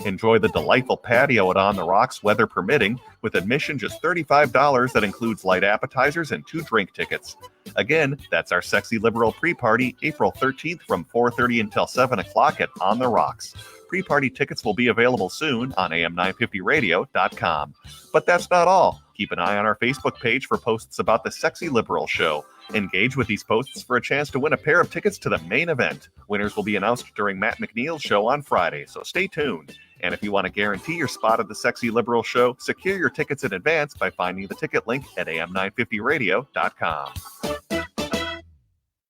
Enjoy the delightful patio at On the Rocks, weather permitting, with admission just $35 that includes light appetizers and 2 drink tickets. Again, that's our Sexy Liberal pre-party, April 13th from 4:30 until 7 o'clock at On the Rocks. Pre-party tickets will be available soon on am950radio.com. But that's not all. Keep an eye on our Facebook page for posts about the Sexy Liberal Show. Engage with these posts for a chance to win a pair of tickets to the main event. Winners will be announced during Matt McNeil's show on Friday, so stay tuned. And if you want to guarantee your spot at the Sexy Liberal Show, secure your tickets in advance by finding the ticket link at am950radio.com.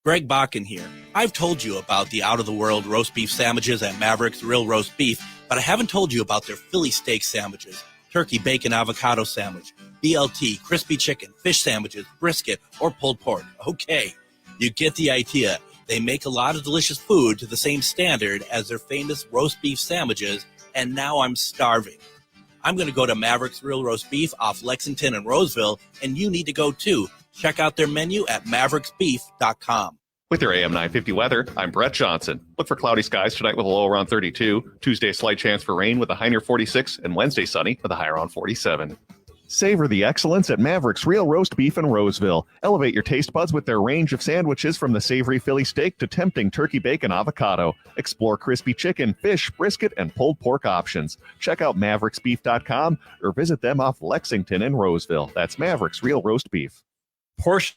Greg Bakken here. I've told you about the out-of-the-world roast beef sandwiches at Maverick's Real Roast Beef, but I haven't told you about their Philly steak sandwiches, turkey, bacon, avocado sandwich, BLT, crispy chicken, fish sandwiches, brisket, or pulled pork. Okay, you get the idea. They make a lot of delicious food to the same standard as their famous roast beef sandwiches, and now I'm starving. I'm going to go to Maverick's Real Roast Beef off Lexington and Roseville, and you need to go too. Check out their menu at mavericksbeef.com. With your AM 950 weather, I'm Brett Johnson. Look for cloudy skies tonight with a low around 32. Tuesday, slight chance for rain with a high near 46. And Wednesday, sunny with a high around 47. Savor the excellence at Maverick's Real Roast Beef in Roseville. Elevate your taste buds with their range of sandwiches from the savory Philly steak to tempting turkey bacon avocado. Explore crispy chicken, fish, brisket, and pulled pork options. Check out mavericksbeef.com or visit them off Lexington and Roseville. That's Maverick's Real Roast Beef. Portion.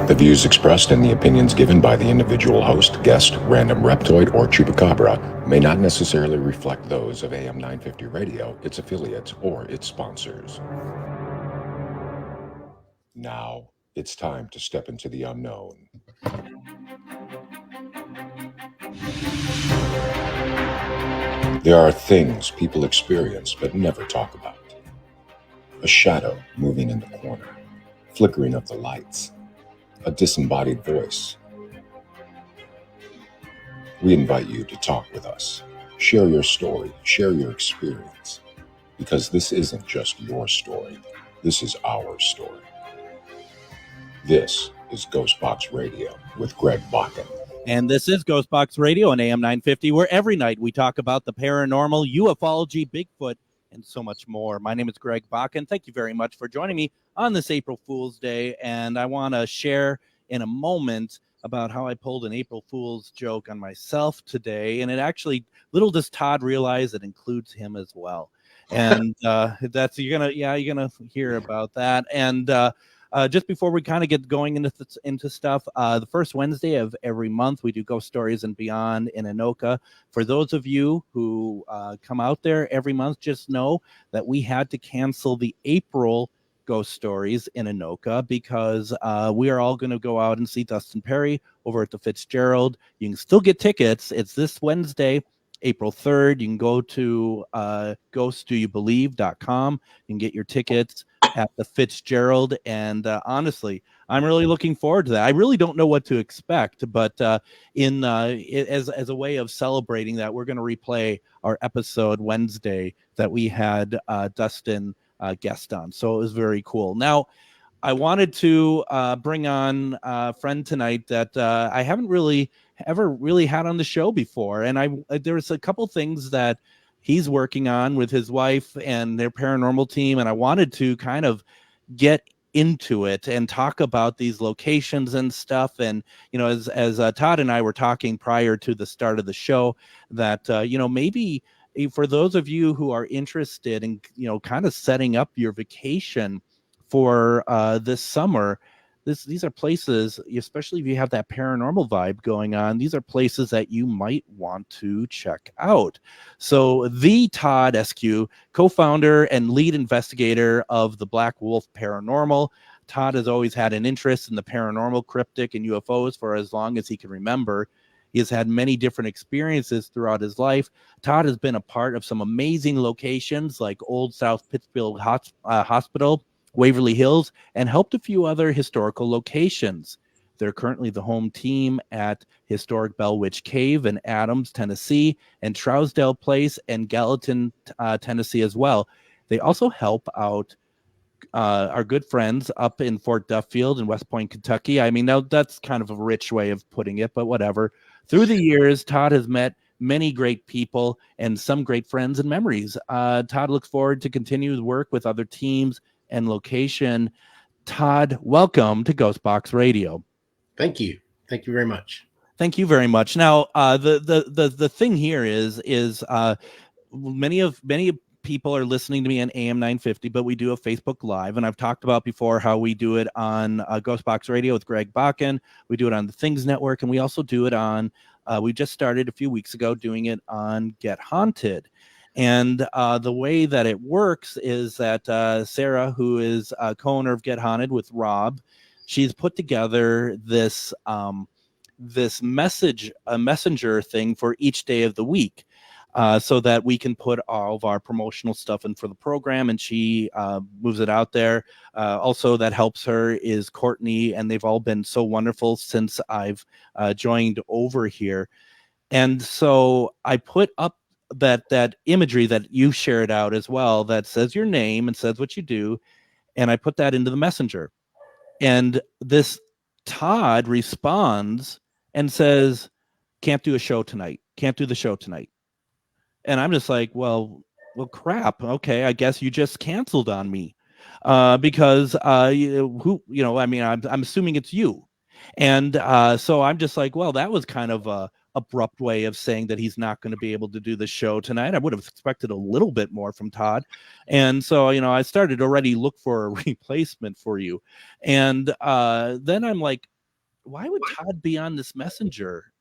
The views expressed and the opinions given by the individual host, guest, random reptoid, or chupacabra may not necessarily reflect those of AM 950 Radio, its affiliates, or its sponsors. Now, it's time to step into the unknown. There are things people experience but never talk about. A shadow moving in the corner, flickering of the lights, a disembodied voice. We invite you to talk with us. Share your story, share your experience, because this isn't just your story. This is our story. This is Ghostbox Radio with Greg Bakken. And this is Ghostbox Radio on AM 950, where every night we talk about the paranormal, ufology, Bigfoot, and so much more. My name is Greg Bakken. Thank you very much for joining me on this April Fool's Day. And I want to share in a moment about how I pulled an April Fool's joke on myself today. And it actually, little does Todd realize, it includes him as well. And you're gonna hear about that. And just before we kind of get going into stuff, the first Wednesday of every month, we do Ghost Stories and Beyond in Anoka. For those of you who come out there every month, just know that we had to cancel the April Ghost Stories in Anoka because we are all going to go out and see Dustin Perry over at the Fitzgerald. You can still get tickets. It's this Wednesday, April 3rd. You can go to ghostdoyoubelieve.com. You can get your tickets at the Fitzgerald. And honestly, I'm really looking forward to that. I really don't know what to expect, but as a way of celebrating that, we're going to replay our episode Wednesday that we had Dustin guest on. So it was very cool. Now, I wanted to bring on a friend tonight that I haven't ever really had on the show before. And there's a couple things that he's working on with his wife and their paranormal team. And I wanted to kind of get into it and talk about these locations and stuff. And, you know, as Todd and I were talking prior to the start of the show, that, maybe for those of you who are interested in, kind of setting up your vacation for this summer, these are places, especially if you have that paranormal vibe going on, these are places that you might want to check out. So the Todd Eskew, co-founder and lead investigator of the Black Wolf Paranormal. Todd has always had an interest in the paranormal, cryptic, and UFOs for as long as he can remember. He has had many different experiences throughout his life. Todd has been a part of some amazing locations like Old South Pittsfield Hospital, Waverly Hills, and helped a few other historical locations. They're currently the home team at historic Bell Witch Cave in Adams, Tennessee, and Trousdale Place and Gallatin, Tennessee as well. They also help out our good friends up in Fort Duffield in West Point, Kentucky. I mean, now that's kind of a rich way of putting it, but whatever. Through the years, Todd has met many great people and some great friends and memories. Todd looks forward to continue his work with other teams and location. Todd, welcome to Ghostbox Radio. Thank you. Thank you very much. Thank you very much. Now, the thing here is many people are listening to me on AM 950, but we do a Facebook Live, and I've talked about before how we do it on Ghostbox Radio with Greg Bakken. We do it on the Things Network, and we also do it on. We just started a few weeks ago doing it on Get Haunted. And the way that it works is that Sarah, who is co-owner of Get Haunted with Rob, she's put together this messenger thing for each day of the week, so that we can put all of our promotional stuff in for the program, and she moves it out there. Also, that helps her is Courtney, and they've all been so wonderful since I've joined over here. And so I put up that imagery that you shared out as well that says your name and says what you do, and I put that into the messenger. And this Todd responds and says, can't do the show tonight. And I'm just like, well, crap. Okay, I guess you just canceled on me, because I'm assuming it's you. And so I'm just like, well, that was kind of a abrupt way of saying that he's not going to be able to do the show tonight. I would have expected a little bit more from Todd. And so, I started already look for a replacement for you. And then I'm like, why would Todd be on this messenger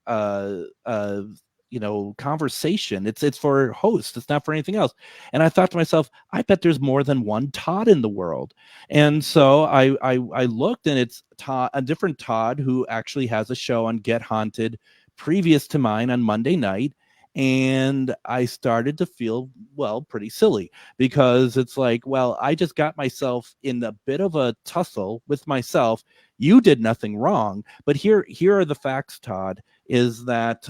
conversation? It's for hosts, it's not for anything else. And I thought to myself, I bet there's more than one Todd in the world. And so I looked, and it's a different Todd who actually has a show on Get Haunted previous to mine on Monday night. And I started to feel, pretty silly, because it's like, well, I just got myself in a bit of a tussle with myself. You did nothing wrong. But here are the facts, Todd, is that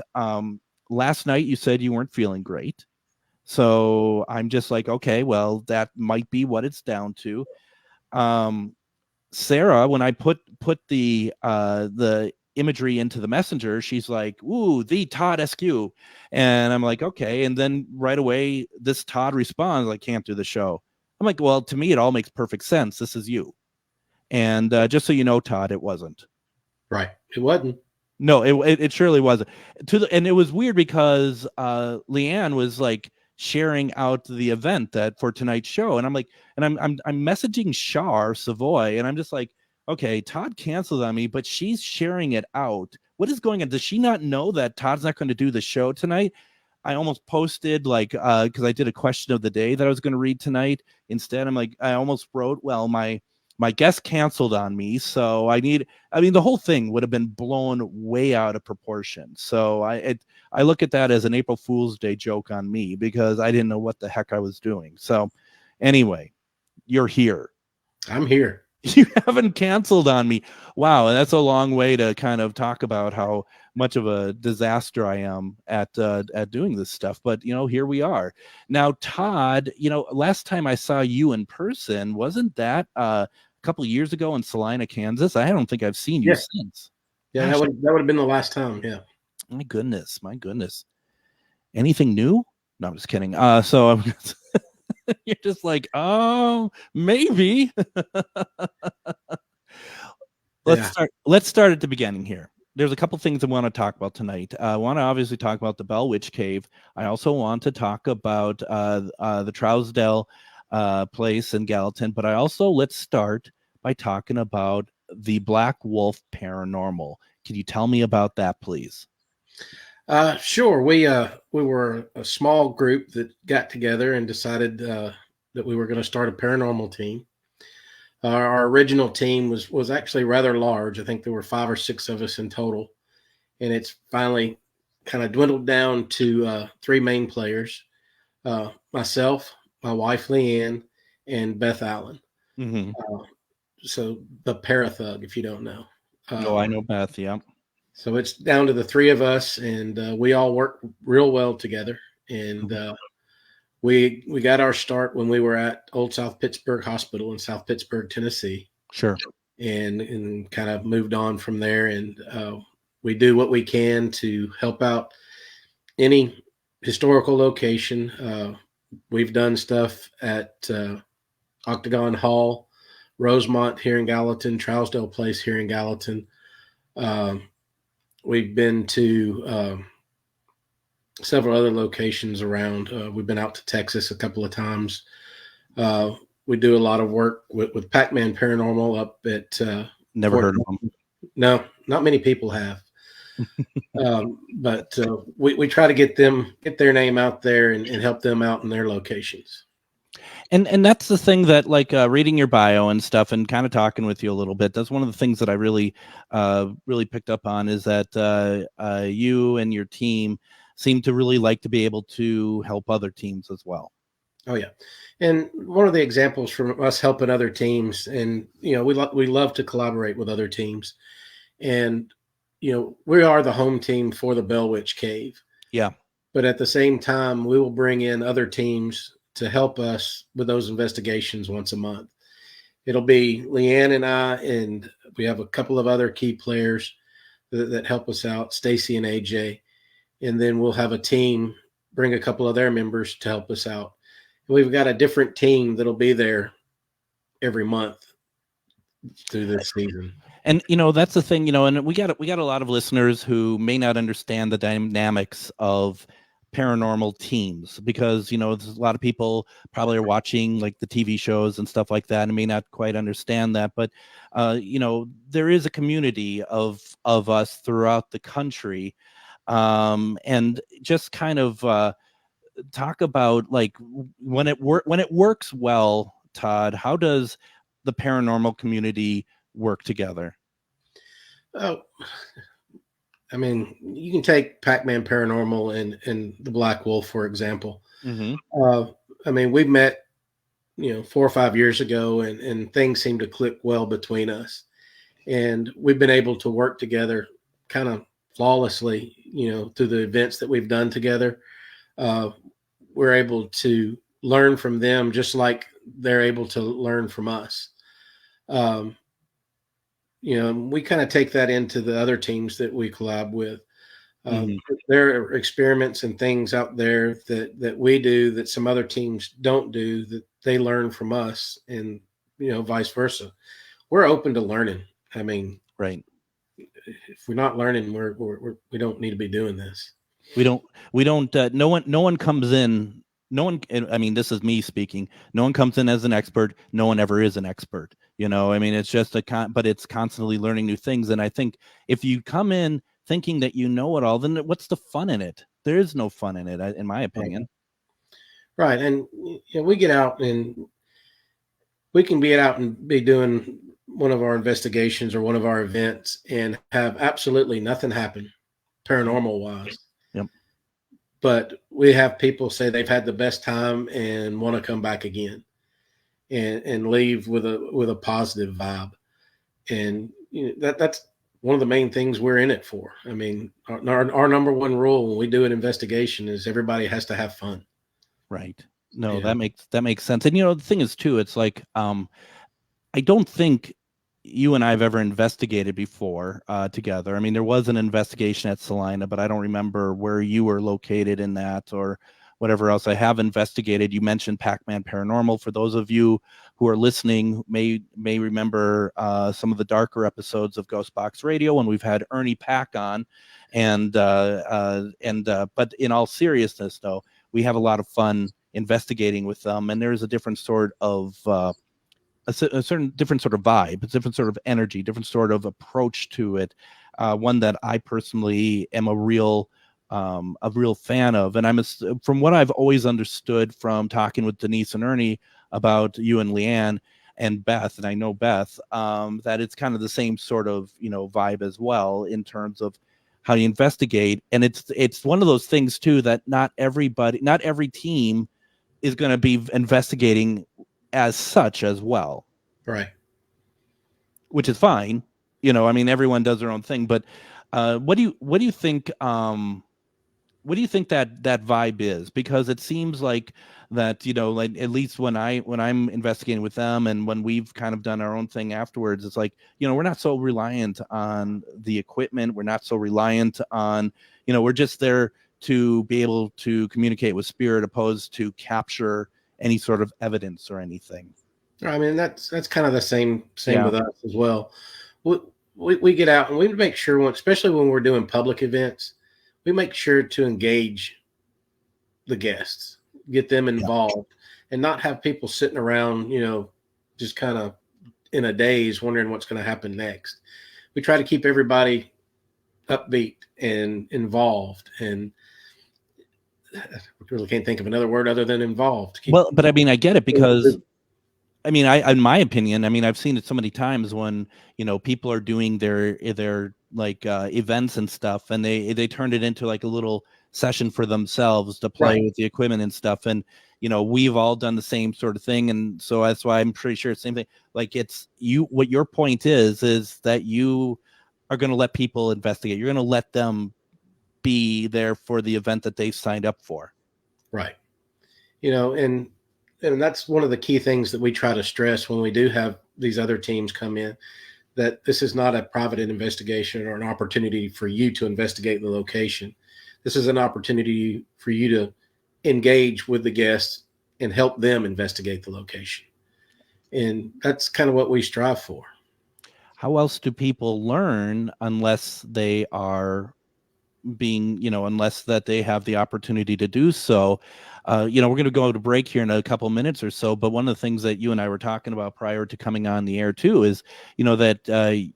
last night you said you weren't feeling great. So I'm just like, okay, well, that might be what it's down to. Sarah, when I put the imagery into the messenger, she's like, ooh, the Todd SQ. And I'm like, okay. And then right away, this Todd responds, I can't do the show. I'm like, well, to me, it all makes perfect sense. This is you. And just so you know, Todd, it wasn't. Right. It wasn't. No, it surely wasn't. And it was weird because Leanne was like sharing out the event that for tonight's show, and I'm like, and I'm messaging Shar Savoy, and I'm just like, okay, Todd canceled on me, but she's sharing it out. What is going on? Does she not know that Todd's not going to do the show tonight? I almost posted because I did a question of the day that I was going to read tonight. Instead, I'm like, I almost wrote, well, my guest canceled on me, so the whole thing would have been blown way out of proportion. So I look at that as an April Fool's Day joke on me, because I didn't know what the heck I was doing. So anyway, you're here. I'm here. You haven't canceled on me. Wow, that's a long way to kind of talk about how much of a disaster I am at doing this stuff. But here we are now. Todd, last time I saw you in person, wasn't that a couple of years ago in Salina, Kansas? I don't think I've seen you since. Yeah, Gosh, that would have been the last time. Yeah. My goodness. Anything new? No, I'm just kidding. So I'm just you're just like, oh, maybe. Let's start at the beginning here. There's a couple things I want to talk about tonight. I want to obviously talk about the Bell Witch Cave. I also want to talk about the Trousdale place in Gallatin, but let's start by talking about the Black Wolf Paranormal. Can you tell me about that, please? Sure. We were a small group that got together and decided that we were going to start a paranormal team. Our original team was actually rather large. I think there were 5 or 6 of us in total, and it's finally kind of dwindled down to 3 main players: myself, my wife Leanne, and Beth Allen. Mm-hmm. So the Parathug, if you don't know. I know Beth. Yeah. So it's down to the 3 of us, and we all work real well together. And we got our start when we were at Old South Pittsburgh Hospital in South Pittsburgh, Tennessee. Sure. And kind of moved on from there. And we do what we can to help out any historical location. We've done stuff at Octagon Hall, Rosemont here in Gallatin, Trousdale Place here in Gallatin. We've been to several other locations around. We've been out to Texas a couple of times. We do a lot of work with Pac-Man Paranormal up at Never heard of them. No, not many people have. But we try to get their name out there and help them out in their locations. And that's the thing that, like, reading your bio and stuff and kind of talking with you a little bit, that's one of the things that I really picked up on, is that you and your team seem to really like to be able to help other teams as well. Oh yeah. And one of the examples from us helping other teams, and we love to collaborate with other teams, and we are the home team for the Bell Witch Cave. Yeah. But at the same time, we will bring in other teams to help us with those investigations once a month. It'll be Leanne and I, and we have a couple of other key players that help us out, Stacy and AJ. And then we'll have a team bring a couple of their members to help us out. And we've got a different team that'll be there every month through this season. And that's the thing, and we got a lot of listeners who may not understand the dynamics of paranormal teams, because there's a lot of people probably are watching like the TV shows and stuff like that and may not quite understand that, but there is a community of us throughout the country, and just kind of talk about, like, when it works well, Todd, how does the paranormal community work together? Oh, I mean, you can take Pac-Man Paranormal and the Black Wolf, for example. Mm-hmm. I mean, we met, 4 or 5 years ago, and things seem to click well between us. And we've been able to work together kind of flawlessly, through the events that we've done together. We're able to learn from them just like they're able to learn from us. We kind of take that into the other teams that we collab with. There are experiments and things out there that we do that some other teams don't do, that they learn from us, and vice versa. We're open to learning. I mean, right. If we're not learning, we don't need to be doing this. We don't. No one comes in. No one. I mean, this is me speaking. No one comes in as an expert. No one ever is an expert. I mean, it's just but it's constantly learning new things. And I think if you come in thinking that you know it all, then what's the fun in it? There is no fun in it, in my opinion. Right. And we get out, and we can be out and be doing one of our investigations or one of our events and have absolutely nothing happen paranormal wise. Yep. But we have people say they've had the best time and want to come back again and leave with a positive vibe. And that's one of the main things we're in it for. I mean, our number one rule when we do an investigation is everybody has to have fun. Right. No, yeah. that makes sense. And the thing is too, it's like, I don't think you and I have ever investigated before together. I mean, there was an investigation at Salina, but I don't remember where you were located in that or whatever else. I have investigated. You mentioned Pac-Man Paranormal. For those of you who are listening, may remember some of the darker episodes of Ghostbox Radio when we've had Ernie Pack on, but in all seriousness, though, we have a lot of fun investigating with them, and there's a different sort of a certain different sort of vibe, a different sort of energy, different sort of approach to it. One that I personally am a real fan of. And from what I've always understood from talking with Denise and Ernie about you and Leanne and Beth, and I know Beth, that it's kind of the same sort of, vibe as well in terms of how you investigate. And it's one of those things too, that not every team is going to be investigating as such as well. Right. Which is fine. I mean, everyone does their own thing, but what do you think, what do you think that vibe is? Because it seems like that, like at least when I'm investigating with them and when we've kind of done our own thing afterwards, it's like, we're not so reliant on the equipment. We're not so reliant on, we're just there to be able to communicate with spirit opposed to capture any sort of evidence or anything. I mean, that's kind of the same with us as well. We get out and we make sure, especially when we're doing public events, we make sure to engage the guests, get them involved, and not have people sitting around, just kind of in a daze wondering what's going to happen next. We try to keep everybody upbeat and involved, and I really can't think of another word other than involved. But I mean, I get it, because I mean, in my opinion, I've seen it so many times when, people are doing their like events and stuff, and they turned it into like a little session for themselves to play with the equipment and stuff. And, we've all done the same sort of thing. And so that's why I'm pretty sure it's the same thing. Like what your point is that you are going to let people investigate. You're going to let them be there for the event that they've signed up for. Right. And that's one of the key things that we try to stress when we do have these other teams come in, that this is not a private investigation or an opportunity for you to investigate the location. This is an opportunity for you to engage with the guests and help them investigate the location. And that's kind of what we strive for. How else do people learn unless they are being, unless that they have the opportunity to do so? We're going to go to break here in a couple minutes or so, but one of the things that you and I were talking about prior to coming on the air too is, that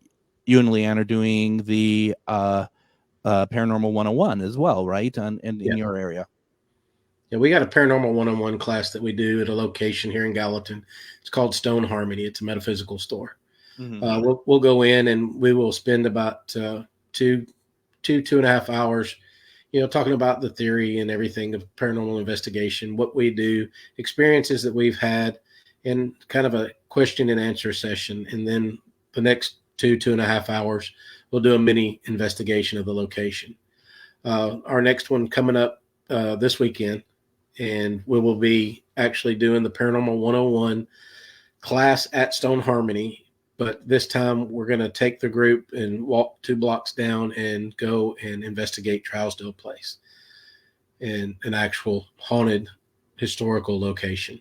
you and Leanne are doing the Paranormal 101 as well, right? In your area. Yeah, we got a Paranormal 101 class that we do at a location here in Gallatin. It's called Stone Harmony. It's a metaphysical store. Mm-hmm. We'll go in and we will spend about 2.5 hours, talking about the theory and everything of paranormal investigation, what we do, experiences that we've had, and kind of a question and answer session. And then the next 2.5 hours, we'll do a mini investigation of the location. Our next one coming up this weekend, and we will be actually doing the Paranormal 101 class at Stone Harmony. But this time we're going to take the group and walk 2 blocks down and go and investigate Trousdale Place, in an actual haunted historical location.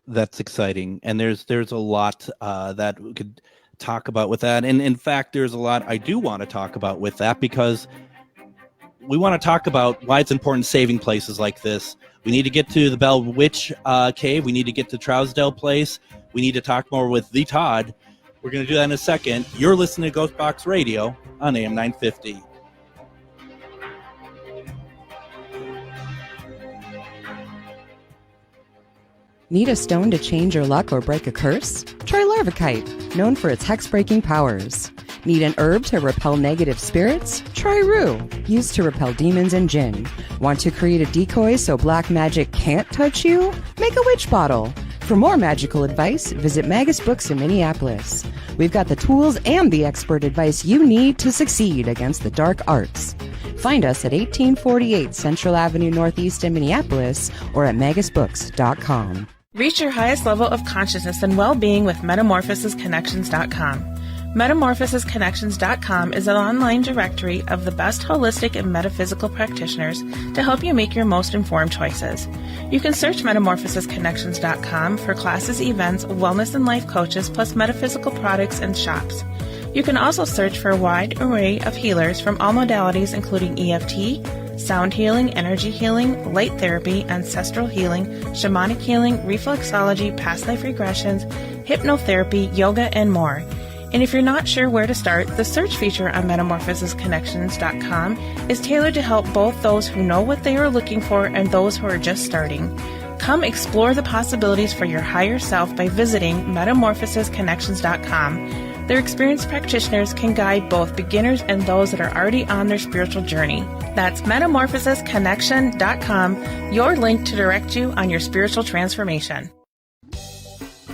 That's exciting. And there's a lot that we could talk about with that. And in fact, there's a lot I do want to talk about with that, because we want to talk about why it's important saving places like this. We need to get to the Bell Witch Cave. We need to get to Trousdale Place. We need to talk more with the Todd. We're going to do that in a second. You're listening to Ghostbox Radio on AM 950. Need a stone to change your luck or break a curse? Try Larvikite, known for its hex-breaking powers. Need an herb to repel negative spirits? Try Rue, used to repel demons and jinn. Want to create a decoy so black magic can't touch you? Make a witch bottle. For more magical advice, visit Magus Books in Minneapolis. We've got the tools and the expert advice you need to succeed against the dark arts. Find us at 1848 Central Avenue Northeast in Minneapolis or at magusbooks.com. Reach your highest level of consciousness and well-being with metamorphosisconnections.com. Metamorphosisconnections.com is an online directory of the best holistic and metaphysical practitioners to help you make your most informed choices. You can search metamorphosisconnections.com for classes, events, wellness and life coaches, plus metaphysical products and shops. You can also search for a wide array of healers from all modalities, including EFT, sound healing, energy healing, light therapy, ancestral healing, shamanic healing, reflexology, past life regressions, hypnotherapy, yoga, and more. And if you're not sure where to start, the search feature on metamorphosisconnections.com is tailored to help both those who know what they are looking for and those who are just starting. Come explore the possibilities for your higher self by visiting metamorphosisconnections.com. Their experienced practitioners can guide both beginners and those that are already on their spiritual journey. That's metamorphosisconnection.com, your link to direct you on your spiritual transformation.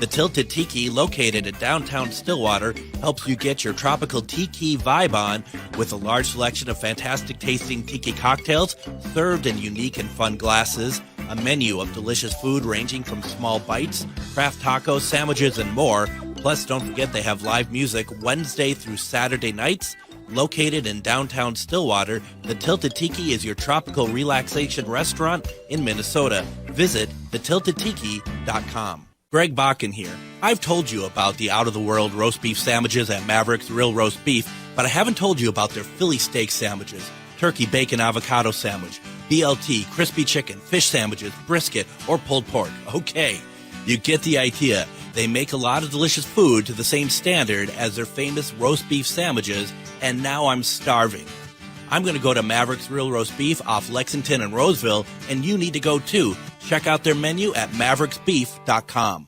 The Tilted Tiki, located in downtown Stillwater, helps you get your tropical tiki vibe on with a large selection of fantastic tasting tiki cocktails served in unique and fun glasses, a menu of delicious food ranging from small bites, craft tacos, sandwiches, and more. Plus, don't forget they have live music Wednesday through Saturday nights. Located in downtown Stillwater, the Tilted Tiki is your tropical relaxation restaurant in Minnesota. Visit thetiltedtiki.com. Greg Bakken here. I've told you about the out-of-the-world roast beef sandwiches at Maverick's Real Roast Beef, but I haven't told you about their Philly steak sandwiches, turkey bacon avocado sandwich, BLT, crispy chicken, fish sandwiches, brisket, or pulled pork. Okay, you get the idea. They make a lot of delicious food to the same standard as their famous roast beef sandwiches, and now I'm starving. I'm going to go to Maverick's Real Roast Beef off Lexington and Roseville, and you need to go too. Check out their menu at mavericksbeef.com.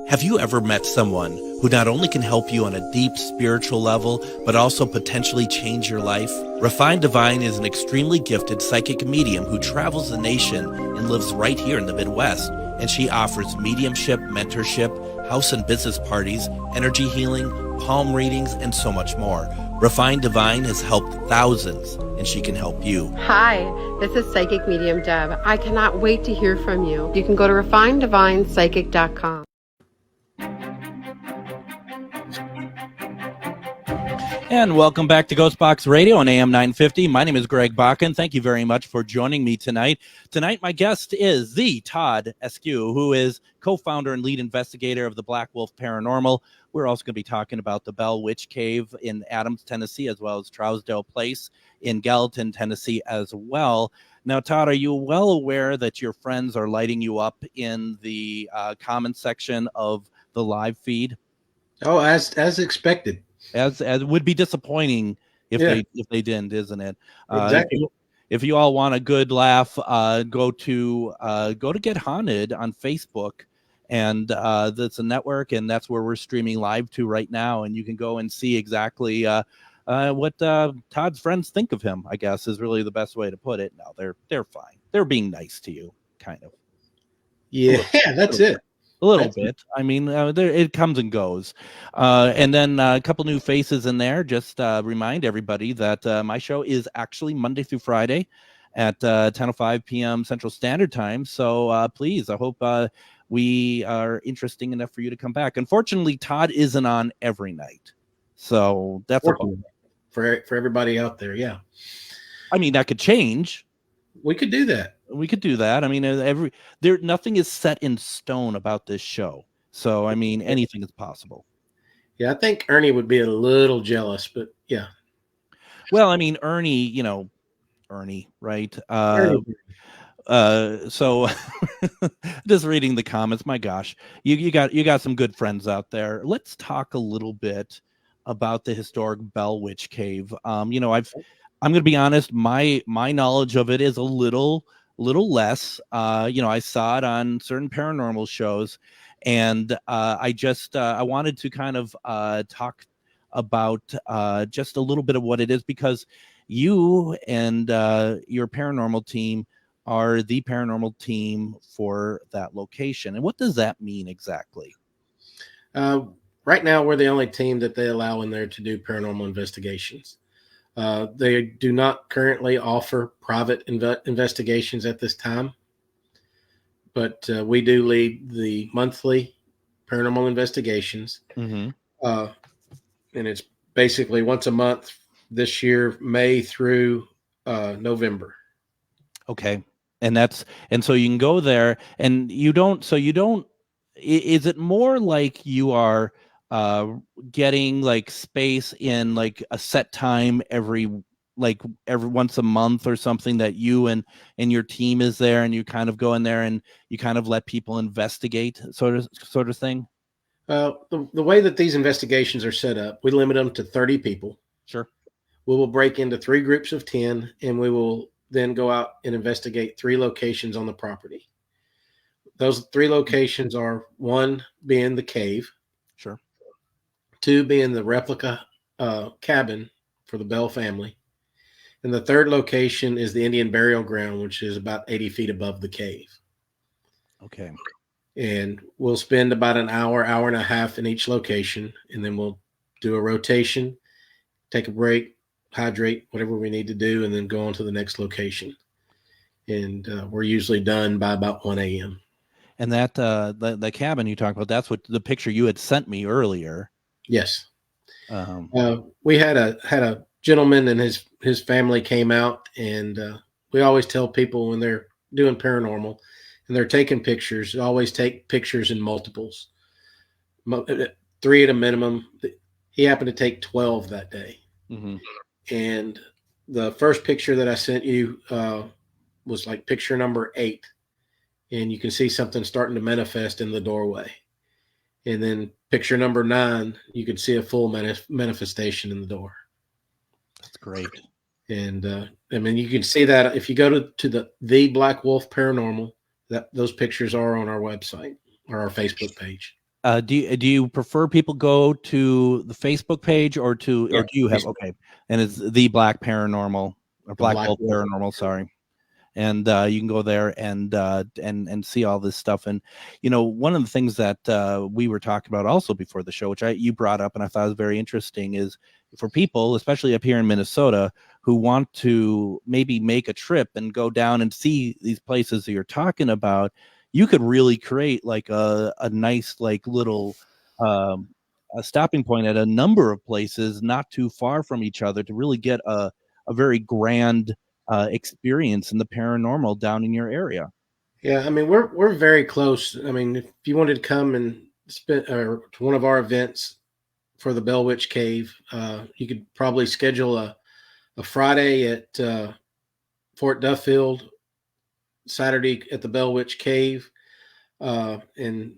Have you ever met someone who not only can help you on a deep spiritual level, but also potentially change your life? Refined Divine is an extremely gifted psychic medium who travels the nation and lives right here in the Midwest. And she offers mediumship, mentorship, house and business parties, energy healing, palm readings, and so much more. Refined Divine has helped thousands, and she can help you. Hi, this is Psychic Medium Deb. I cannot wait to hear from you. You can go to refineddivinepsychic.com. And welcome back to Ghostbox Radio on AM 950. My name is Greg Bakken. Thank you very much for joining me tonight. Tonight, my guest is the Todd Askew, who is co-founder and lead investigator of the Black Wolf Paranormal. We're also going to be talking about the Bell Witch Cave in Adams, Tennessee, as well as Trousdale Place in Gallatin, Tennessee, as well. Now, Todd, are you well aware that your friends are lighting you up in the comment section of the live feed? Oh, as expected. As would be disappointing if they didn't, isn't it? Exactly. If you all want a good laugh, go to Get Haunted on Facebook, and that's a network, and that's where we're streaming live to right now. And you can go and see exactly what Todd's friends think of him. I guess is really the best way to put it. No, they're fine. They're being nice to you, kind of. Yeah, that's it. A little bit. I mean, it comes and goes. And then a couple new faces in there. Just remind everybody that my show is actually Monday through Friday at 10:05 p.m. Central Standard Time. So please, I hope we are interesting enough for you to come back. Unfortunately, Todd isn't on every night. So that's for everybody out there. Yeah. I mean, that could change. We could do that. We could do that. I mean, nothing is set in stone about this show. So, I mean, anything is possible. Yeah, I think Ernie would be a little jealous, but yeah. Well, I mean, Ernie, right? So just reading the comments, my gosh, you got some good friends out there. Let's talk a little bit about the historic Bell Witch Cave. I'm going to be honest, my knowledge of it is a little less. I saw it on certain paranormal shows, and I wanted to kind of talk about just a little bit of what it is, because you and your paranormal team are the paranormal team for that location. And what does that mean exactly? Right now, we're the only team that they allow in there to do paranormal investigations. They do not currently offer private investigations at this time, but we do lead the monthly paranormal investigations. Mm-hmm. And it's basically once a month this year, May through November. Okay. And so you can go there, and is it more like you are getting like space in like a set time every once a month or something, that you and your team is there, and you kind of go in there and you kind of let people investigate sort of thing? The way that these investigations are set up, we limit them to 30 people. Sure. We will break into 3 groups of 10, and we will then go out and investigate 3 locations on the property. Those 3 locations are, 1 being the cave. Sure. 2 being the replica cabin for the Bell family. And the 3rd location is the Indian burial ground, which is about 80 feet above the cave. Okay. and we'll spend about an hour, hour and a half in each location, and then we'll do a rotation, take a break, hydrate, whatever we need to do, and then go on to the next location. And we're usually done by about 1 a.m. And that the cabin you talked about, that's what the picture you had sent me earlier. Yes. Um, We had a gentleman and his family came out, and we always tell people when they're doing paranormal and they're taking pictures, always take pictures in multiples, 3 at a minimum. He happened to take 12 that day. mm-hmm. And the first picture that I sent you was like picture number 8. And you can see something starting to manifest in the doorway. And then picture number 9, you can see a full manifestation in the door. That's great. And I mean, you can see that if you go to the Black Wolf Paranormal, that those pictures are on our website or our Facebook page. Do you prefer people go to the Facebook page or do you have, okay, and it's the Black Paranormal or Black Wolf Paranormal, sorry. And you can go there and see all this stuff. And one of the things that we were talking about also before the show, which you brought up and I thought was very interesting, is for people, especially up here in Minnesota, who want to maybe make a trip and go down and see these places that you're talking about, you could really create like a nice like little a stopping point at a number of places not too far from each other to really get a very grand experience in the paranormal down in your area. Yeah, I mean, we're very close. I mean, if you wanted to come and spend to one of our events for the Bell Witch Cave, you could probably schedule a Friday at Fort Duffield, Saturday at the Bell Witch Cave, and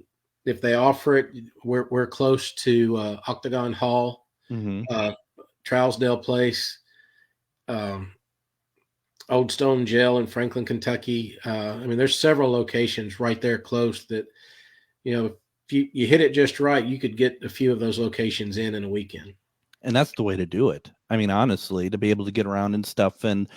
if they offer it, we're close to Octagon Hall, Trousdale Place, Old Stone Jail in Franklin, Kentucky. I mean, there's several locations right there close that, if you hit it just right, you could get a few of those locations in a weekend. And that's the way to do it. I mean, honestly, to be able to get around and stuff and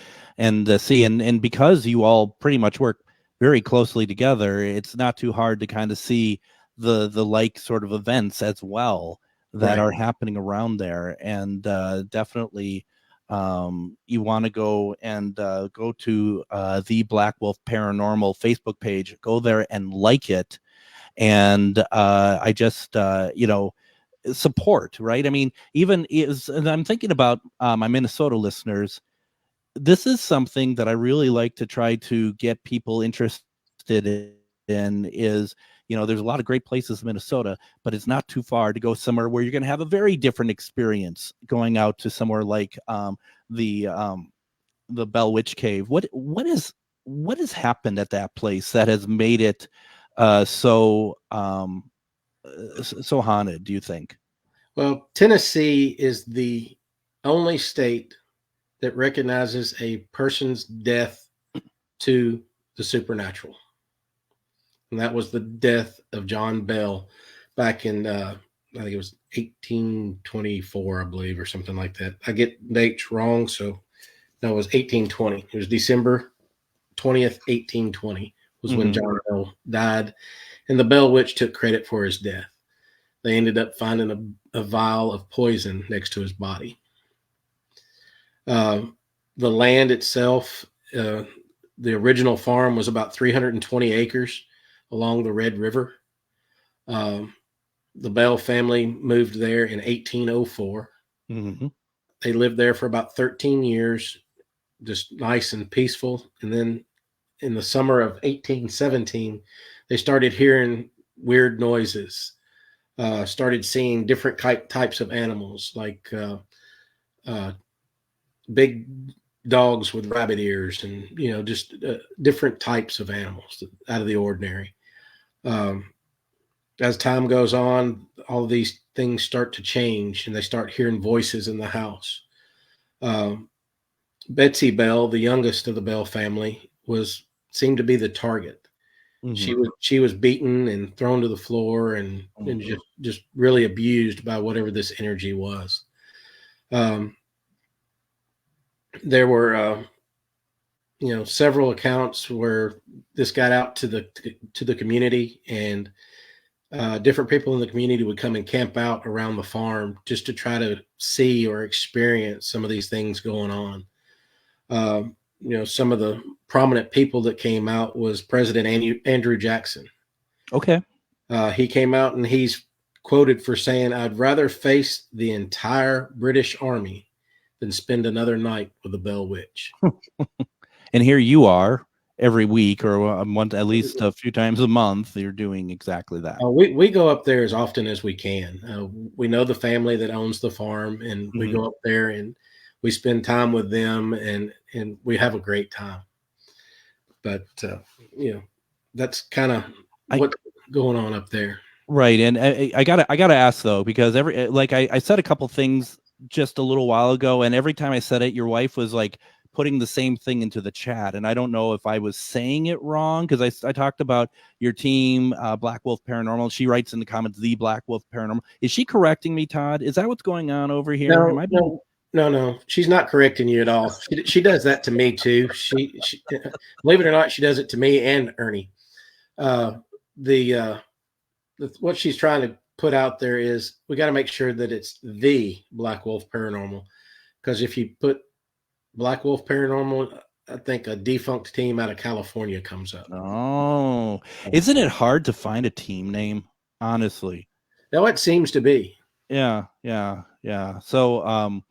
see, and because you all pretty much work very closely together, it's not too hard to kind of see the like sort of events as well that are happening around there. And definitely you want to go and go to the Black Wolf Paranormal Facebook page, go there and like it. And I just, support, right? I mean, and I'm thinking about my Minnesota listeners. This is something that I really like to try to get people interested in is, there's a lot of great places in Minnesota, but it's not too far to go somewhere where you're going to have a very different experience going out to somewhere like the Bell Witch Cave. What has happened at that place that has made it so haunted, do you think? Well, Tennessee is the only state that recognizes a person's death to the supernatural. And that was the death of John Bell back in, I think it was 1824, I believe, or something like that. I get dates wrong, so no, it was 1820. It was December 20th, 1820 was when John Bell died. And the Bell Witch took credit for his death. They ended up finding a vial of poison next to his body. The land itself, the original farm was about 320 acres along the Red River. The Bell family moved there in 1804. They lived there for about 13 years, just nice and peaceful. And then in the summer of 1817, they started hearing weird noises, started seeing different types of animals, like big dogs with rabbit ears and, just different types of animals out of the ordinary. As time goes on, all of these things start to change and they start hearing voices in the house. Betsy Bell, the youngest of the Bell family, seemed to be the target. She was beaten and thrown to the floor and just really abused by whatever this energy was. There were several accounts where this got out to the community, and different people in the community would come and camp out around the farm just to try to see or experience some of these things going on. Some of the prominent people that came out was President Andrew Jackson. Okay. He came out and he's quoted for saying, "I'd rather face the entire British Army than spend another night with a Bell Witch." And here you are every week or a month, at least a few times a month. You're doing exactly that. We go up there as often as we can. We know the family that owns the farm, and we go up there and we spend time with them, and we have a great time. But that's kind of what's going on up there. Right. And I gotta ask though, because I said a couple things just a little while ago, and every time I said it, your wife was like putting the same thing into the chat. And I don't know if I was saying it wrong, because I talked about your team, Black Wolf Paranormal. She writes in the comments, the Black Wolf Paranormal. Is she correcting me, Todd? Is that what's going on over here? No, she's not correcting you at all. She does that to me too. She believe it or not, she does it to me and Ernie. What she's trying to put out there is we got to make sure that it's the Black Wolf Paranormal, because if you put Black Wolf Paranormal, I think a defunct team out of California comes up. Oh, isn't it hard to find a team name? Honestly. No, it seems to be. Yeah. So,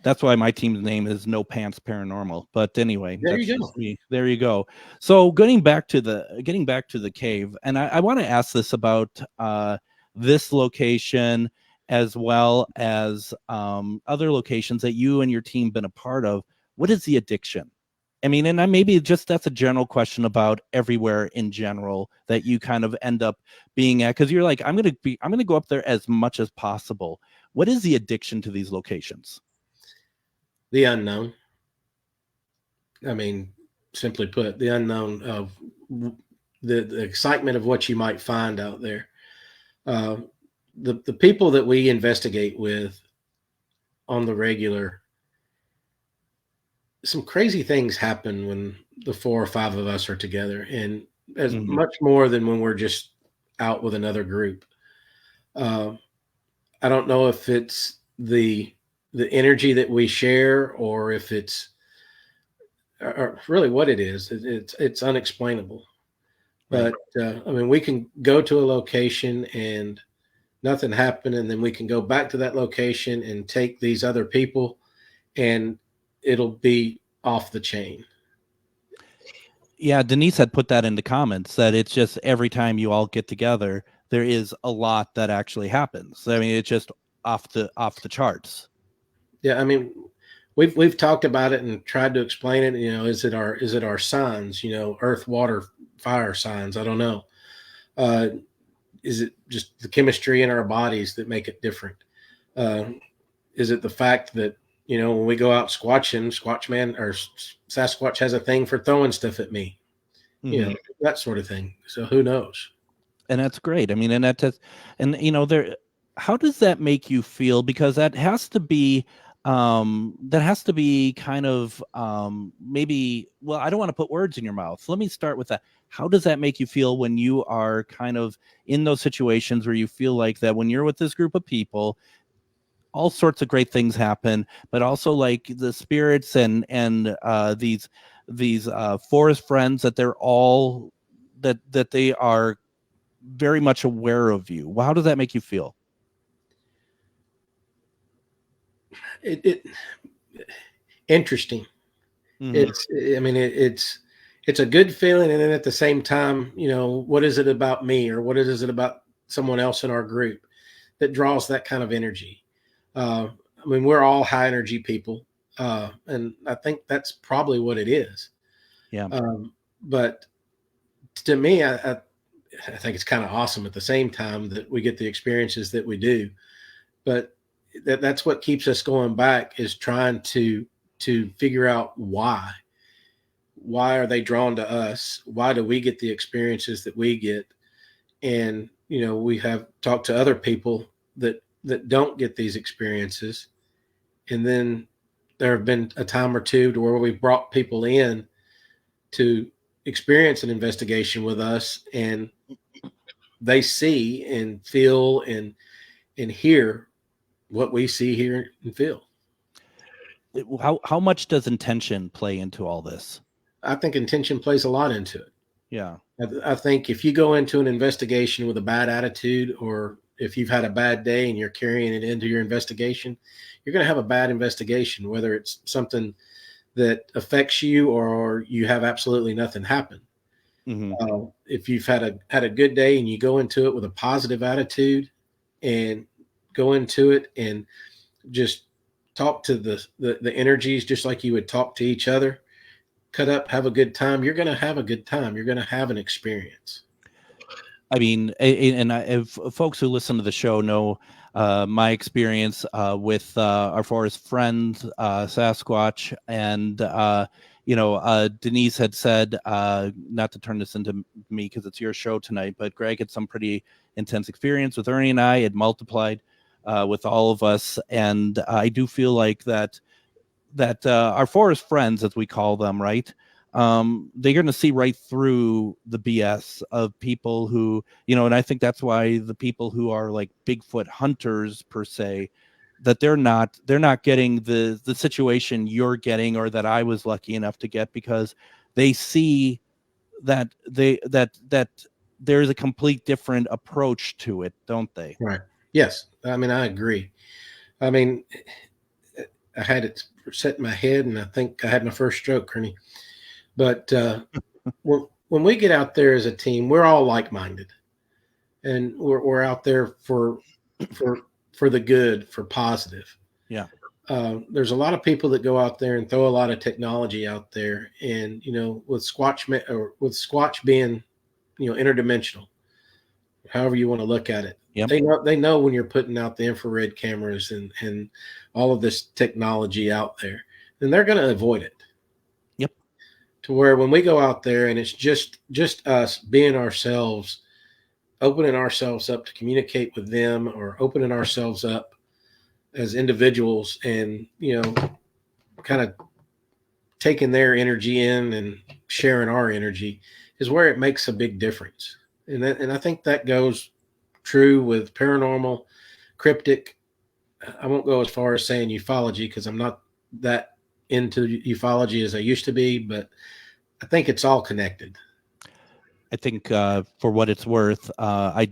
that's why my team's name is No Pants Paranormal. But anyway, there you go. There you go. So getting back to the cave, and I want to ask this about this location as well as other locations that you and your team been a part of. What is the addiction? I mean, and that's a general question about everywhere in general that you kind of end up being at, because you're like, I'm gonna go up there as much as possible. What is the addiction to these locations? The unknown. I mean, simply put, the unknown of the excitement of what you might find out there. The people that we investigate with on the regular, some crazy things happen when the 4 or 5 of us are together, and as much more than when we're just out with another group. I don't know if it's the energy that we share, or if it's or really what it is. It's unexplainable. But I mean, we can go to a location and nothing happened, and then we can go back to that location and take these other people, and it'll be off the chain. Yeah, Denise had put that in the comments, that it's just every time you all get together, there is a lot that actually happens. I mean, it's just off the charts. Yeah, I mean, we've talked about it and tried to explain it. Is it our signs? Earth, water, fire signs. I don't know. Is it just the chemistry in our bodies that make it different? Is it the fact that when we go out squatching, Squatchman or Sasquatch has a thing for throwing stuff at me? That sort of thing. So who knows? And that's great. I mean, how does that make you feel? Because that has to be kind of maybe, well, I don't want to put words in your mouth. Let me start with that. How does that make you feel when you are kind of in those situations where you feel like that when you're with this group of people, all sorts of great things happen, but also like the spirits and these forest friends, that they're all that they are very much aware of you? Well, how does that make you feel? It interesting. It's a good feeling, and then at the same time, what is it about me, or what is it about someone else in our group that draws that kind of energy? We're all high energy people, and I think that's probably what it is. Yeah. But to me, I think it's kind of awesome at the same time that we get the experiences that we do. But that's what keeps us going back, is trying to figure out why are they drawn to us? Why do we get the experiences that we get? And, we have talked to other people that don't get these experiences. And then there have been a time or two to where we've brought people in to experience an investigation with us, and they see and feel and hear what we see, hear, and feel. How much does intention play into all this? I think intention plays a lot into it. Yeah. I think if you go into an investigation with a bad attitude, or if you've had a bad day and you're carrying it into your investigation, you're going to have a bad investigation, whether it's something that affects you or you have absolutely nothing happen. Mm-hmm. If you've had a good day and you go into it with a positive attitude and go into it and just talk to the energies just like you would talk to each other, cut up, have a good time, you're going to have a good time. You're going to have an experience. I mean, if folks who listen to the show know my experience with our forest friend, Sasquatch, and, Denise had said, not to turn this into me because it's your show tonight, but Greg had some pretty intense experience with Ernie and I. It multiplied with all of us. And I do feel like that our forest friends, as we call them, right? They're going to see right through the BS of people who, and I think that's why the people who are like Bigfoot hunters per se, that they're not getting the situation you're getting, or that I was lucky enough to get, because they see that there's a complete different approach to it, don't they? Right. Yes. I mean, I agree. I mean, I had it set in my head, and I think I had my first stroke, Ernie. But when we get out there as a team, we're all like-minded, and we're out there for the good, for positive. Yeah. There's a lot of people that go out there and throw a lot of technology out there, and with Squatch being interdimensional, however you want to look at it. Yep. They know when you're putting out the infrared cameras and all of this technology out there, then they're going to avoid it. Yep. To where when we go out there and it's just us being ourselves, opening ourselves up to communicate with them, or opening ourselves up as individuals, and kind of taking their energy in and sharing our energy, is where it makes a big difference. And I think that goes true with paranormal, cryptic. I won't go as far as saying ufology, because I'm not that into ufology as I used to be, but I think it's all connected. I think for what it's worth, I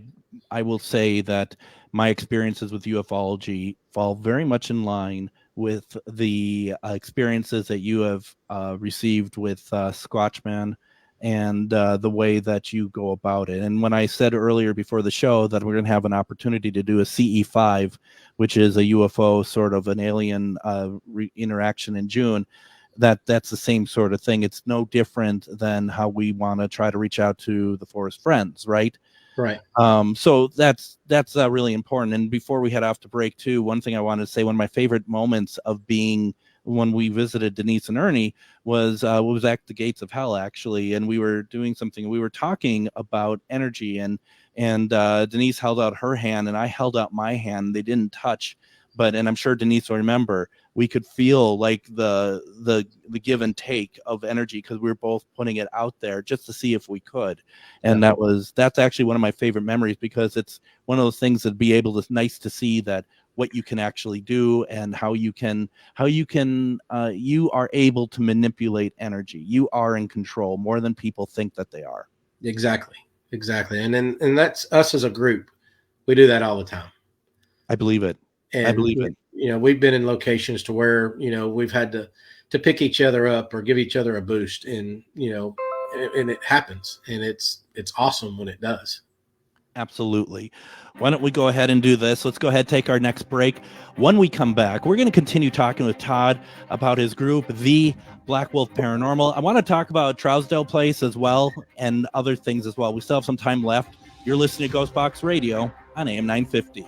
will say that my experiences with ufology fall very much in line with the experiences that you have received with Squatchman, and the way that you go about it. And when I said earlier before the show that we're going to have an opportunity to do a CE5, which is a UFO sort of an alien interaction in June, that's the same sort of thing. It's no different than how we want to try to reach out to the forest friends, right? Right. So that's really important. And before we head off to break too, one thing I wanted to say, one of my favorite moments of being when we visited Denise and Ernie was at the gates of hell, actually. And we were doing something, we were talking about energy, and Denise held out her hand and I held out my hand. They didn't touch, and I'm sure Denise will remember, we could feel like the give and take of energy, because we were both putting it out there just to see if we could. And that's actually one of my favorite memories, because it's one of those things that'd be able to, nice to see that what you can actually do, and how you are able to manipulate energy. You are in control more than people think that they are. Exactly. And that's us as a group. We do that all the time. I believe it. And, I believe it. We've been in locations to where, we've had to pick each other up or give each other a boost, and, and it happens, and it's awesome when it does. Absolutely. Why don't we go ahead and do this? Let's go ahead and take our next break. When we come back, we're going to continue talking with Todd about his group, the Black Wolf Paranormal. I want to talk about Trousdale Place as well, and other things as well. We still have some time left. You're listening to Ghostbox Radio on AM 950.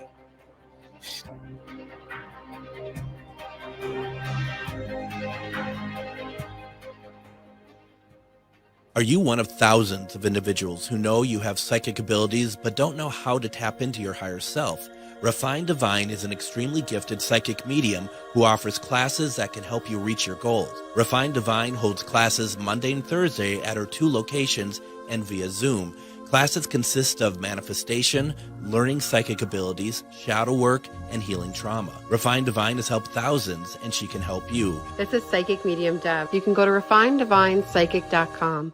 Are you one of thousands of individuals who know you have psychic abilities but don't know how to tap into your higher self? Refined Divine is an extremely gifted psychic medium who offers classes that can help you reach your goals. Refined Divine holds classes Monday and Thursday at her 2 locations and via Zoom. Classes consist of manifestation, learning psychic abilities, shadow work, and healing trauma. Refined Divine has helped thousands, and she can help you. This is Psychic Medium Deb. You can go to refinedivinepsychic.com.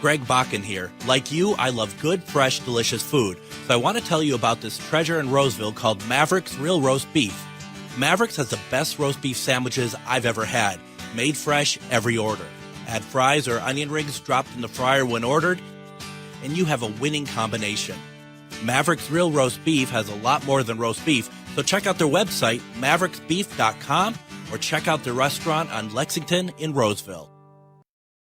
Greg Bakken here. Like you, I love good, fresh, delicious food. So I want to tell you about this treasure in Roseville called Maverick's Real Roast Beef. Maverick's has the best roast beef sandwiches I've ever had. Made fresh every order. Add fries or onion rings dropped in the fryer when ordered, and you have a winning combination. Maverick's Real Roast Beef has a lot more than roast beef, so check out their website, mavericksbeef.com, or check out their restaurant on Lexington in Roseville.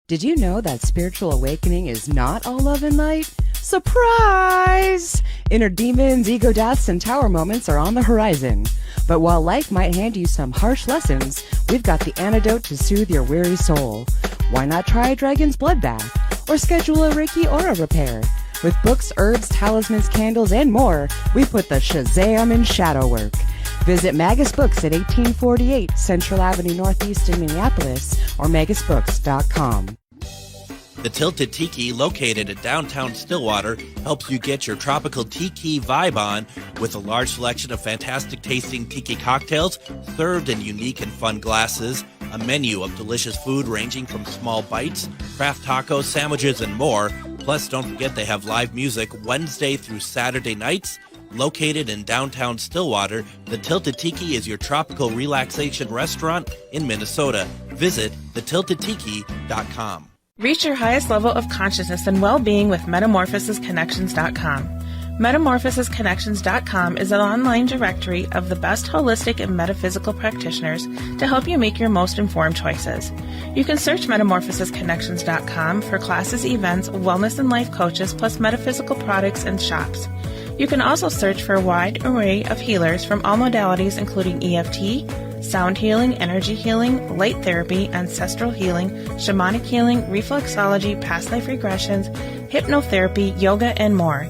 Did you know that spiritual awakening is not all love and light? Surprise! Inner demons, ego deaths, and tower moments are on the horizon. But while life might hand you some harsh lessons, we've got the antidote to soothe your weary soul. Why not try a dragon's blood bath? Or schedule a Reiki aura repair? With books, herbs, talismans, candles, and more, we put the Shazam in shadow work. Visit Magus Books at 1848 Central Avenue Northeast in Minneapolis or magusbooks.com. The Tilted Tiki, located in downtown Stillwater, helps you get your tropical tiki vibe on with a large selection of fantastic tasting tiki cocktails served in unique and fun glasses, a menu of delicious food ranging from small bites, craft tacos, sandwiches, and more. Plus, don't forget they have live music Wednesday through Saturday nights. Located in downtown Stillwater, the Tilted Tiki is your tropical relaxation restaurant in Minnesota. Visit thetiltedtiki.com. Reach your highest level of consciousness and well-being with metamorphosisconnections.com. Metamorphosisconnections.com is an online directory of the best holistic and metaphysical practitioners to help you make your most informed choices. You can search metamorphosisconnections.com for classes, events, wellness and life coaches, plus metaphysical products and shops. You can also search for a wide array of healers from all modalities, including EFT, sound healing, energy healing, light therapy, ancestral healing, shamanic healing, reflexology, past life regressions, hypnotherapy, yoga, and more.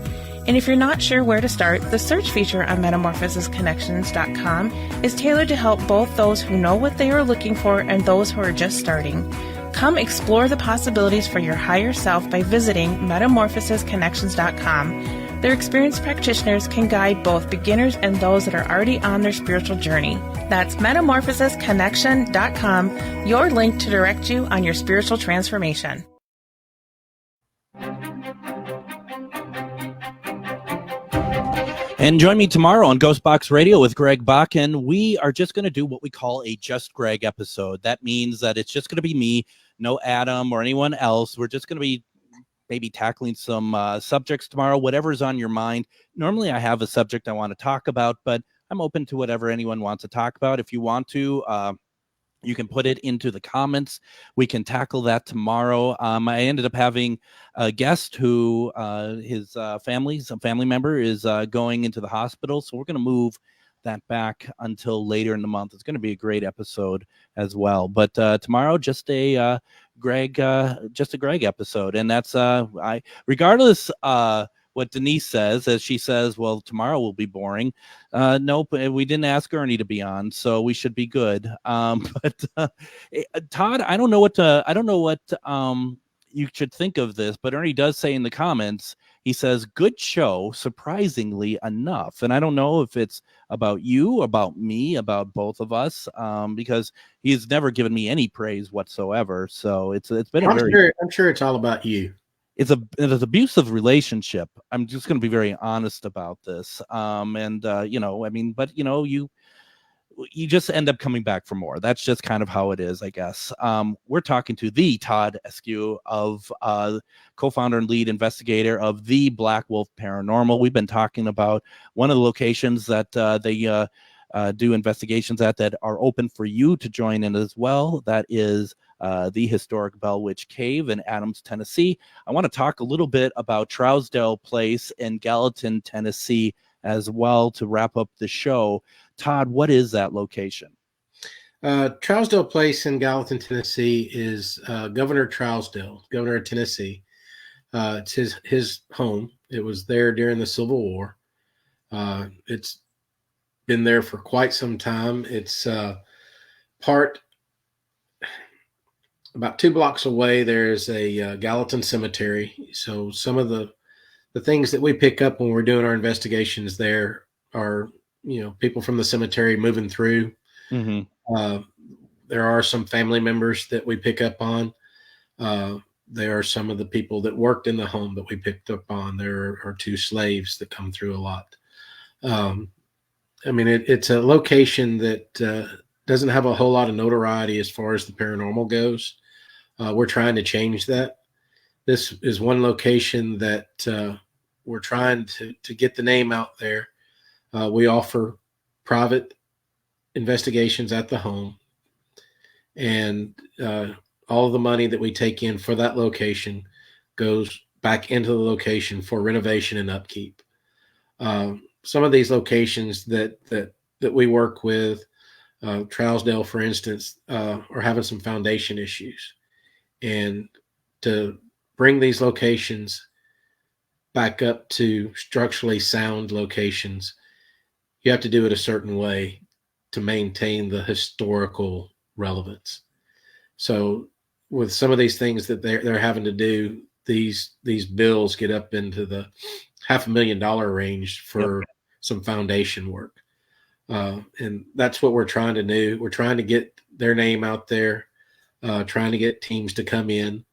And if you're not sure where to start, the search feature on metamorphosisconnections.com is tailored to help both those who know what they are looking for and those who are just starting. Come explore the possibilities for your higher self by visiting metamorphosisconnections.com. Their experienced practitioners can guide both beginners and those that are already on their spiritual journey. That's metamorphosisconnection.com, your link to direct you on your spiritual transformation. And join me tomorrow on Ghostbox Radio with Greg Bakken. We are just going to do what we call a Just Greg episode. That means that it's just going to be me, no Adam or anyone else. We're just going to be maybe tackling some subjects tomorrow, whatever's on your mind. Normally I have a subject I want to talk about, but I'm open to whatever anyone wants to talk about. If you want to, you can put it into the comments. We can tackle that tomorrow. I ended up having a guest who his family member is going into the hospital. So we're going to move that back until later in the month. It's going to be a great episode as well. But tomorrow, just a Greg episode. And that's regardless what Denise says, as she says, well, tomorrow will be boring. Nope, we didn't ask Ernie to be on, so we should be good. But Todd, I don't know what you should think of this, but Ernie does say in the comments, he says, good show, surprisingly enough. And I don't know if it's about you, about me, about both of us, because he's never given me any praise whatsoever. So it's been I'm sure it's all about you. It's an abusive relationship. I'm just going to be very honest about this. You just end up coming back for more. That's just kind of how it is, I guess. We're talking to the Todd Eskew, of co-founder and lead investigator of the Black Wolf Paranormal. We've been talking about one of the locations that they do investigations at that are open for you to join in as well. That is the historic Bell Witch Cave in Adams, Tennessee. I want to talk a little bit about Trousdale Place in Gallatin, Tennessee as well to wrap up the show. Todd, what is that location? Trousdale Place in Gallatin, Tennessee is Governor Trousdale, governor of Tennessee. It's his home. It was there during the Civil War. It's been there for quite some time. It's part about 2 blocks away. There's a Gallatin cemetery. So some of the things that we pick up when we're doing our investigations there are, people from the cemetery moving through. Mm-hmm. There are some family members that we pick up on. There are some of the people that worked in the home that we picked up on. There are 2 slaves that come through a lot. It's a location that doesn't have a whole lot of notoriety as far as the paranormal goes. We're trying to change that. This is one location that we're trying to get the name out there. We offer private investigations at the home, and all of the money that we take in for that location goes back into the location for renovation and upkeep. Some of these locations that we work with, Trousdale, for instance, are having some foundation issues, and to bring these locations back up to structurally sound locations, you have to do it a certain way to maintain the historical relevance. So with some of these things that they're having to do, these bills get up into the $500,000 range for some foundation work. And that's what we're trying to do. We're trying to get their name out there, trying to get teams to come in.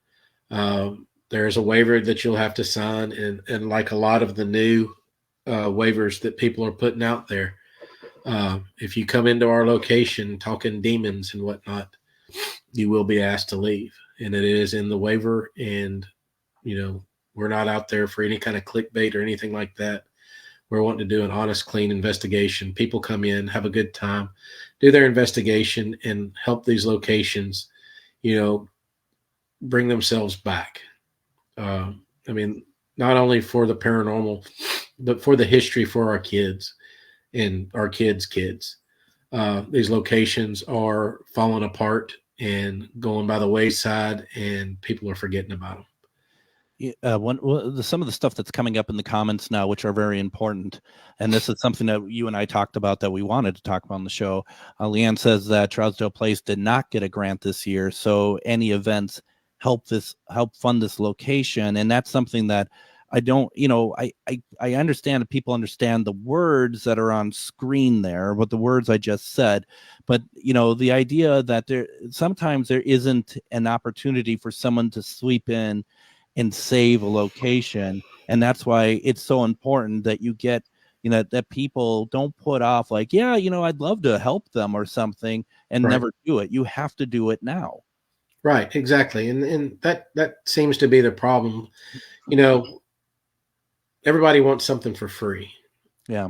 There's a waiver that you'll have to sign. And like a lot of the new waivers that people are putting out there, if you come into our location talking demons and whatnot, you will be asked to leave. And it is in the waiver. And, we're not out there for any kind of clickbait or anything like that. We're wanting to do an honest, clean investigation. People come in, have a good time, do their investigation, and help these locations, bring themselves back. Not only for the paranormal, but for the history for our kids and our kids' kids. These locations are falling apart and going by the wayside, and people are forgetting about them. Some of the stuff that's coming up in the comments now, which are very important, and this is something that you and I talked about that we wanted to talk about on the show. Leanne says that Trousdale Place did not get a grant this year, so any events help fund this location, and that's something that I don't, I understand that people understand the words that are on screen there, but the words I just said, but the idea that sometimes there isn't an opportunity for someone to sweep in and save a location. And that's why it's so important that you get, that people don't put off like, I'd love to help them or something and never do it. You have to do it now. Right. Exactly. And that seems to be the problem. Everybody wants something for free. Yeah.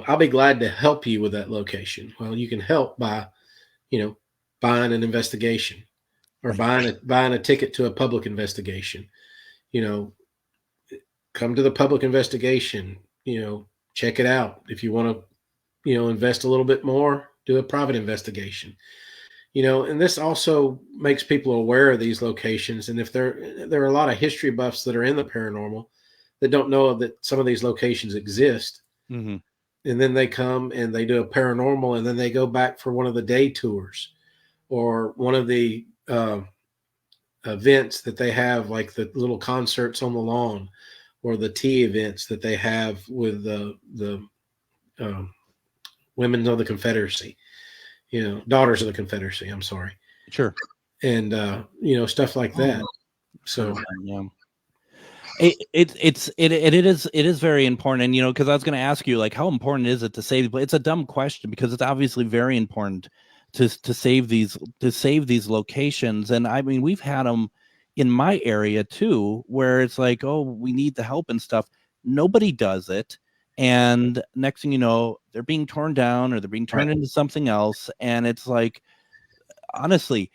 I'll be glad to help you with that location. Well, you can help by, buying an investigation. Or buying a ticket to a public investigation. Come to the public investigation, check it out. If you want to, invest a little bit more, do a private investigation. And this also makes people aware of these locations. And if there are a lot of history buffs that are in the paranormal that don't know that some of these locations exist. Mm-hmm. And then they come and they do a paranormal, and then they go back for one of the day tours or one of the events that they have, like the little concerts on the lawn, or the tea events that they have with the women of the Confederacy, daughters of the Confederacy. I'm sorry. Sure. And stuff like that. So yeah. It is very important, and because I was going to ask you, like, how important is it to save? But it's a dumb question because it's obviously very important to save these locations. And we've had them in my area too, where it's like, oh, we need the help and stuff. Nobody does it, and next thing you know, they're being torn down or they're being turned into something else. And it's like, honestly,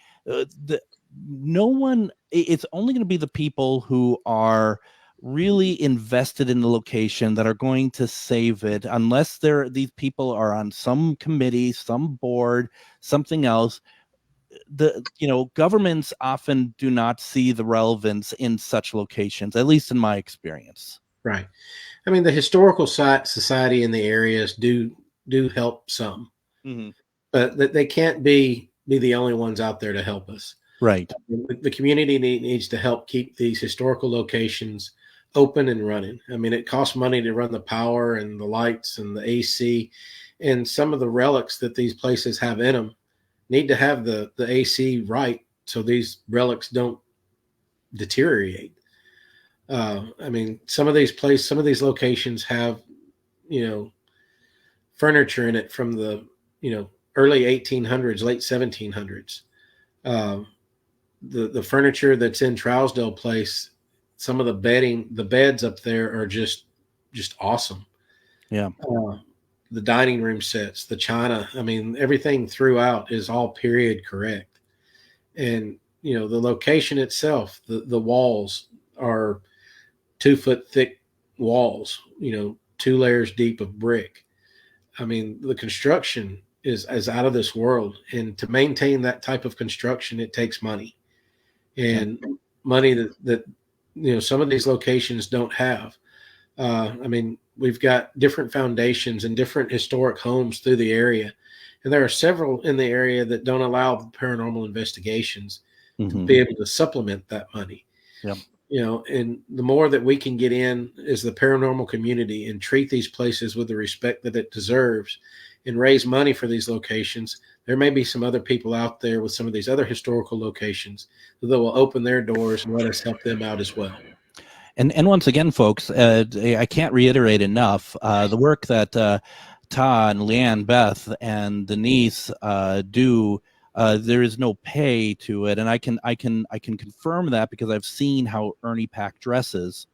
no one. It's only going to be the people who are really invested in the location that are going to save it, unless these people are on some committee, some board, something else. Governments often do not see the relevance in such locations, at least in my experience. Right. I mean, the historical society in the areas do help some, Mm-hmm. but they can't be the only ones out there to help us. Right. The community needs to help keep these historical locations open and running. I mean, it costs money to run the power and the lights and the AC, and some of the relics that these places have in them need to have the AC right so these relics don't deteriorate. I mean, some of these locations have, furniture in it from the, early 1800s, late 1700s. The furniture that's in Trousdale Place, some of the beds up there are just awesome. Yeah. The dining room sets, the china, I mean, everything throughout is all period correct. And, the location itself, the walls are 2-foot thick walls, 2 layers deep of brick. I mean, the construction is out of this world. And to maintain that type of construction, it takes money. And money that some of these locations don't have. I mean, we've got different foundations and different historic homes through the area. And there are several in the area that don't allow paranormal investigations to be able to supplement that money. Yep. And the more that we can get in as the paranormal community and treat these places with the respect that it deserves and raise money for these locations, there may be some other people out there with some of these other historical locations that will open their doors and let us help them out as well. And once again, folks, I can't reiterate enough the work that Ta and Leanne, Beth, and Denise do. There is no pay to it, and I can confirm that because I've seen how Ernie Pack dresses.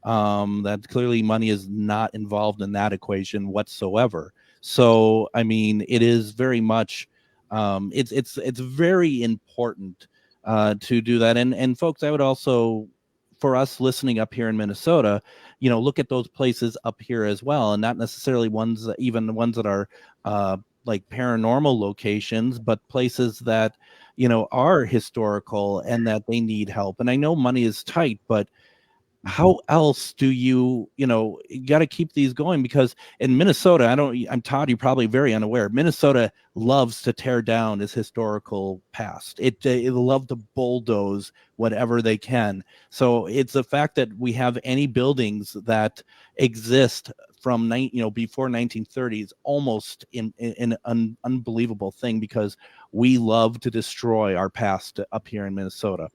That clearly money is not involved in that equation whatsoever. So I mean, it is very much it's very important to do that. And folks, I would also, for us listening up here in Minnesota, look at those places up here as well, and not necessarily even the ones that are like paranormal locations, but places that are historical and that they need help. And I know money is tight, but how else do you got to keep these going? Because in Minnesota, I'm Todd, you're probably very unaware, Minnesota loves to tear down its historical past. It love to bulldoze whatever they can. So it's the fact that we have any buildings that exist from before 1930s almost in an unbelievable thing, because we love to destroy our past up here in Minnesota.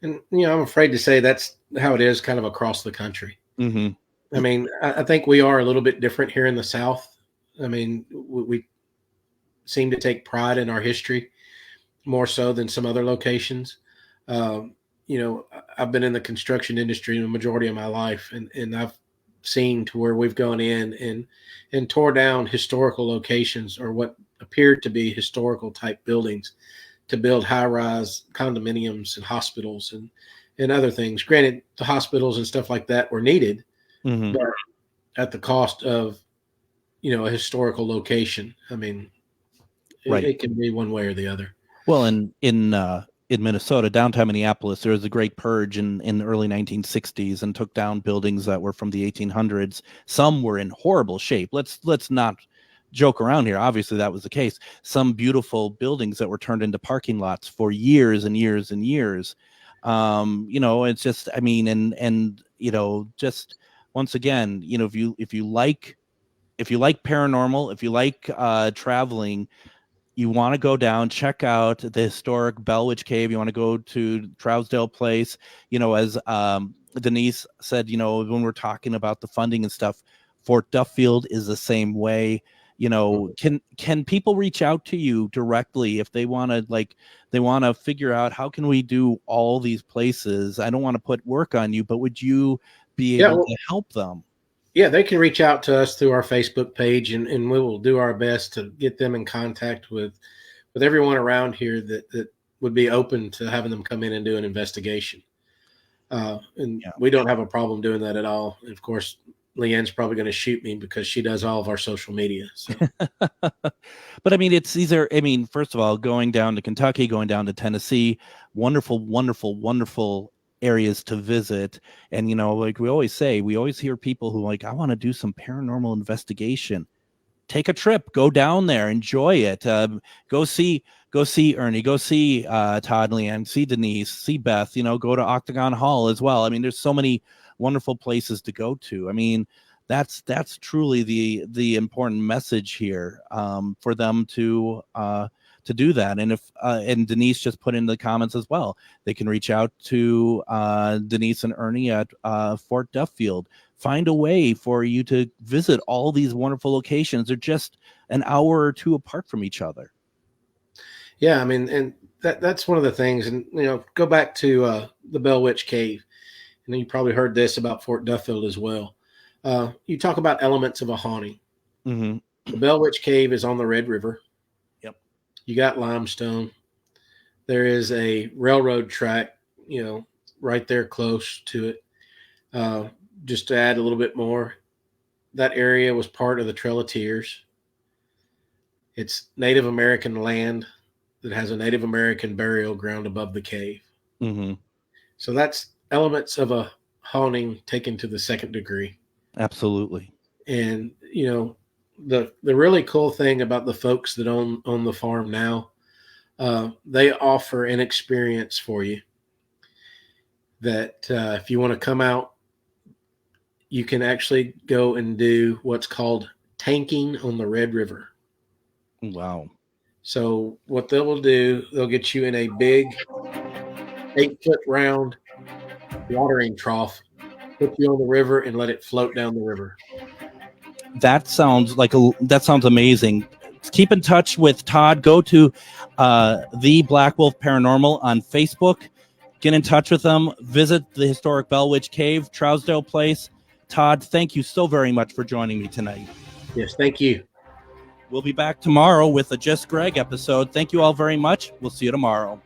And, I'm afraid to say that's how it is kind of across the country. Mm-hmm. I mean, I think we are a little bit different here in the South. I mean, we seem to take pride in our history more so than some other locations. I've been in the construction industry the majority of my life, and I've seen to where we've gone in and tore down historical locations, or what appeared to be historical type buildings, to build high-rise condominiums and hospitals and other things. Granted, the hospitals and stuff like that were needed, but at the cost of, a historical location. I mean, it can be one way or the other. Well, in Minnesota, downtown Minneapolis, there was a great purge in the early 1960s and took down buildings that were from the 1800s. Some were in horrible shape. Let's not joke around here. Obviously that was the case. Some beautiful buildings that were turned into parking lots for years and years and years. It's just, I mean, and just once again, if you like paranormal, if you like traveling, you want to go down, check out the historic Bellwitch Cave. You want to go to Trousdale Place, as Denise said, when we're talking about the funding and stuff, Fort Duffield is the same way. Can people reach out to you directly if they want to figure out how can we do all these places? I don't want to put work on you, but would you be able to help them? Yeah, they can reach out to us through our Facebook page, and we will do our best to get them in contact with everyone around here that would be open to having them come in and do an investigation. We don't have a problem doing that at all. And of course, Leanne's probably going to shoot me because she does all of our social media. So. But I mean, first of all, going down to Kentucky, going down to Tennessee, wonderful, wonderful, wonderful areas to visit. And, you know, like we always say, we always hear people who like, I want to do some paranormal investigation. Take a trip, go down there, enjoy it. Go see Ernie, go see Todd and Leanne, see Denise, see Beth, you know, go to Octagon Hall as well. I mean, there's so many wonderful places to go to. I mean, that's truly the important message here, for them to do that. And if and Denise just put in the comments as well, they can reach out to Denise and Ernie at Fort Duffield. Find a way for you to visit all these wonderful locations. They're just an hour or two apart from each other. Yeah, I mean, and that's one of the things. And, you know, go back to the Bell Witch Cave. And you probably heard this about Fort Duffield as well. You talk about elements of a haunting. Mm-hmm. The Bell Witch Cave is on the Red River. Yep. You got limestone. There is a railroad track, you know, right there close to it. Just to add a little bit more, that area was part of the Trail of Tears. It's Native American land that has a Native American burial ground above the cave. Mm-hmm. So that's elements of a haunting taken to the second degree. Absolutely. And, you know, the really cool thing about the folks that own the farm now, they offer an experience for you that if you want to come out, you can actually go and do what's called tanking on the Red River. Wow. So what they will do, they'll get you in a big 8-foot round watering trough, put you on the river and let it float down the river. That sounds amazing. Keep in touch with Todd. Go to the Black Wolf Paranormal on Facebook. Get in touch with them. Visit the historic Bell Witch Cave, Trousdale Place. Todd, thank you so very much for joining me tonight. Yes, thank you. We'll be back tomorrow with a Just Greg episode. Thank you all very much. We'll see you tomorrow.